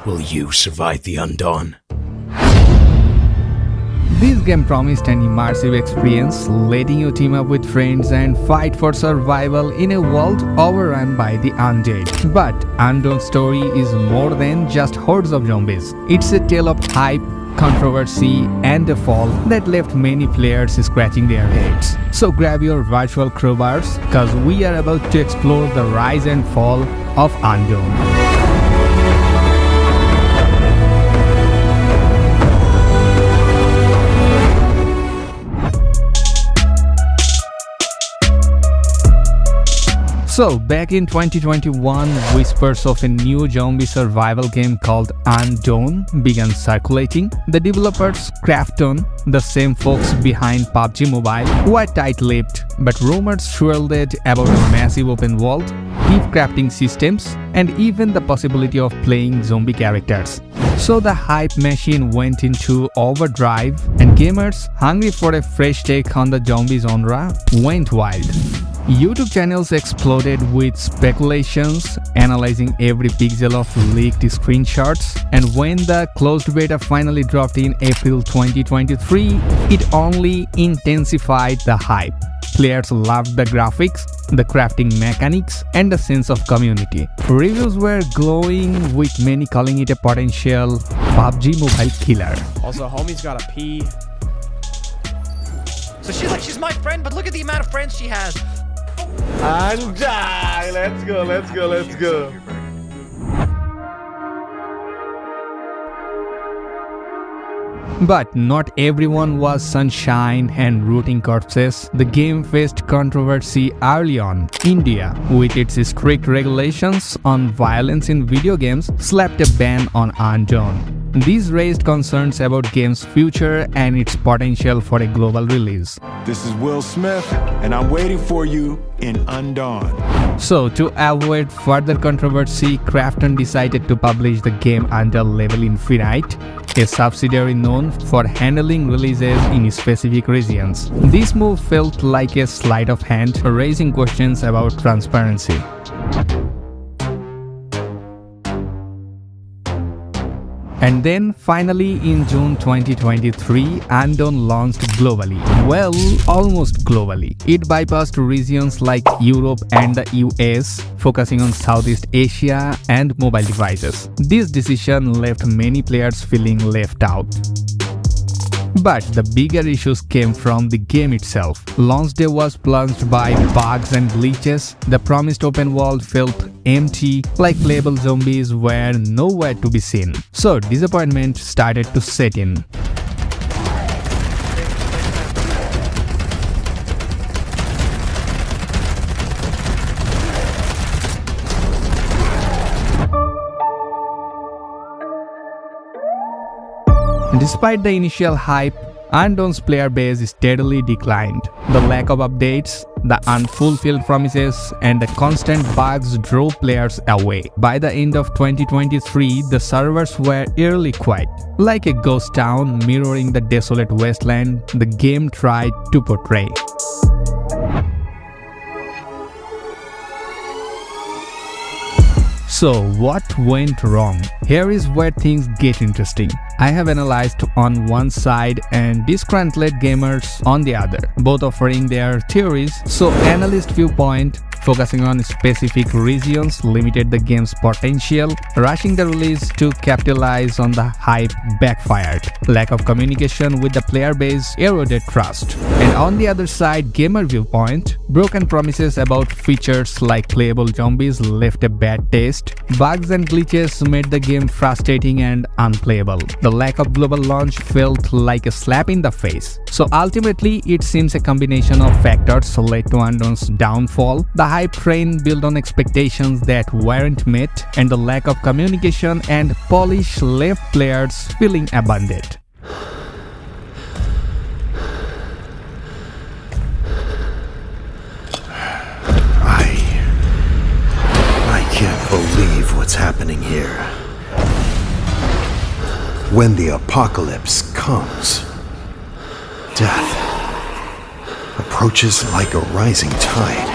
Will you survive the Undawn? This game promised an immersive experience, letting you team up with friends and fight for survival in a world overrun by the undead. But Undawn's story is more than just hordes of zombies. It's a tale of hype, controversy, and a fall that left many players scratching their heads. So grab your virtual crowbars, cause we are about to explore the rise and fall of Undawn. So, back in 2021, whispers of a new zombie survival game called Undawn began circulating. The developers, Krafton, the same folks behind PUBG Mobile, were tight-lipped, but rumors swirled about a massive open world, deep crafting systems, and even the possibility of playing zombie characters. So the hype machine went into overdrive, and gamers, hungry for a fresh take on the zombie genre, went wild. YouTube channels exploded with speculations, analyzing every pixel of leaked screenshots, and when the closed beta finally dropped in April 2023, it only intensified the hype. Players loved the graphics, the crafting mechanics, and the sense of community. Reviews were glowing, with many calling it a potential PUBG Mobile killer. Also, homie's gotta pee. So she's my friend, but look at the amount of friends she has. And die! Let's go. But not everyone was sunshine and rooting corpses. The game faced controversy early on. India, with its strict regulations on violence in video games, slapped a ban on Undawn. These raised concerns about game's future and its potential for a global release. This is Will Smith, and I'm waiting for you in Undawn. So, to avoid further controversy, Krafton decided to publish the game under Level Infinite, a subsidiary known for handling releases in specific regions. This move felt like a sleight of hand, raising questions about transparency. And then, finally, in June 2023, Undawn launched globally. Well, almost globally. It bypassed regions like Europe and the US, focusing on Southeast Asia and mobile devices. This decision left many players feeling left out. But the bigger issues came from the game itself. Launch day was plunged by bugs and glitches. The promised open world felt empty, like playable zombies were nowhere to be seen. So disappointment started to set in. Despite the initial hype, Undawn's player base steadily declined. The lack of updates, the unfulfilled promises, and the constant bugs drove players away. By the end of 2023, the servers were eerily quiet. Like a ghost town mirroring the desolate wasteland the game tried to portray. So, what went wrong? Here is where things get interesting. I have analyzed on one side and disgruntled gamers on the other, both offering their theories. So, analyst viewpoint, focusing on specific regions, limited the game's potential. Rushing the release to capitalize on the hype backfired. Lack of communication with the player base eroded trust. And on the other side, gamer viewpoint, broken promises about features like playable zombies left a bad taste. Bugs and glitches made the game frustrating and unplayable. The lack of global launch felt like a slap in the face. So ultimately, it seems a combination of factors led to Undawn's downfall. The hype train built on expectations that weren't met, and the lack of communication and polish left players feeling abandoned. I can't believe what's happening here. When the apocalypse comes, death approaches like a rising tide.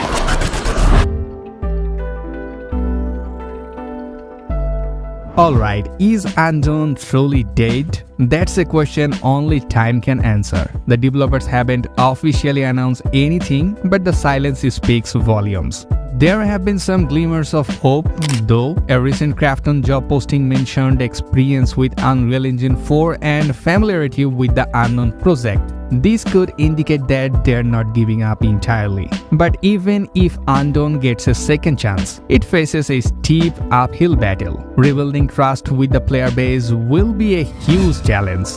Alright, is Undawn truly dead? That's a question only time can answer. The developers haven't officially announced anything, but the silence speaks volumes. There have been some glimmers of hope, though. A recent Krafton job posting mentioned experience with Unreal Engine 4 and familiarity with the Unknown project. This could indicate that they're not giving up entirely. But even if Undawn gets a second chance, it faces a steep uphill battle. Rebuilding trust with the player base will be a huge challenge.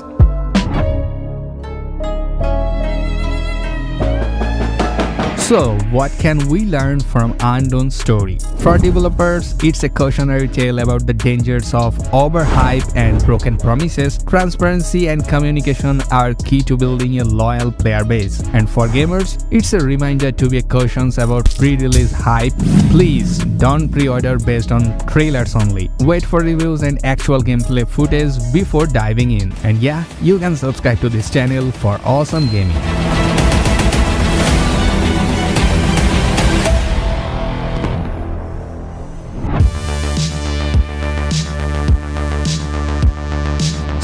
So, what can we learn from Undawn's story? For developers, it's a cautionary tale about the dangers of overhype and broken promises. Transparency and communication are key to building a loyal player base. And for gamers, it's a reminder to be cautious about pre-release hype. Please don't pre-order based on trailers only. Wait for reviews and actual gameplay footage before diving in. And yeah, you can subscribe to this channel for awesome gaming.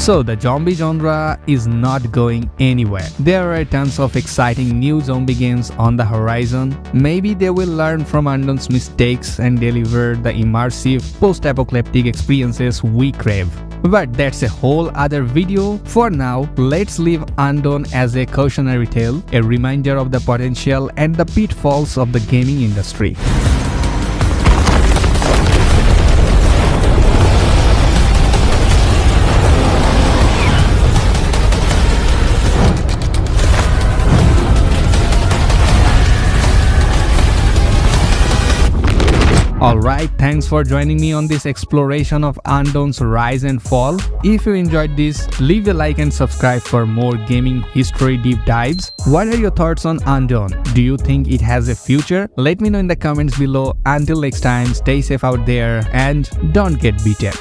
So the zombie genre is not going anywhere. There are tons of exciting new zombie games on the horizon. Maybe they will learn from Undawn's mistakes and deliver the immersive post-apocalyptic experiences we crave. But that's a whole other video. For now, let's leave Undawn as a cautionary tale, a reminder of the potential and the pitfalls of the gaming industry. Alright, thanks for joining me on this exploration of Undawn's rise and fall. If you enjoyed this, leave a like and subscribe for more gaming history deep dives. What are your thoughts on Undawn? Do you think it has a future? Let me know in the comments below. Until next time, stay safe out there and don't get beaten.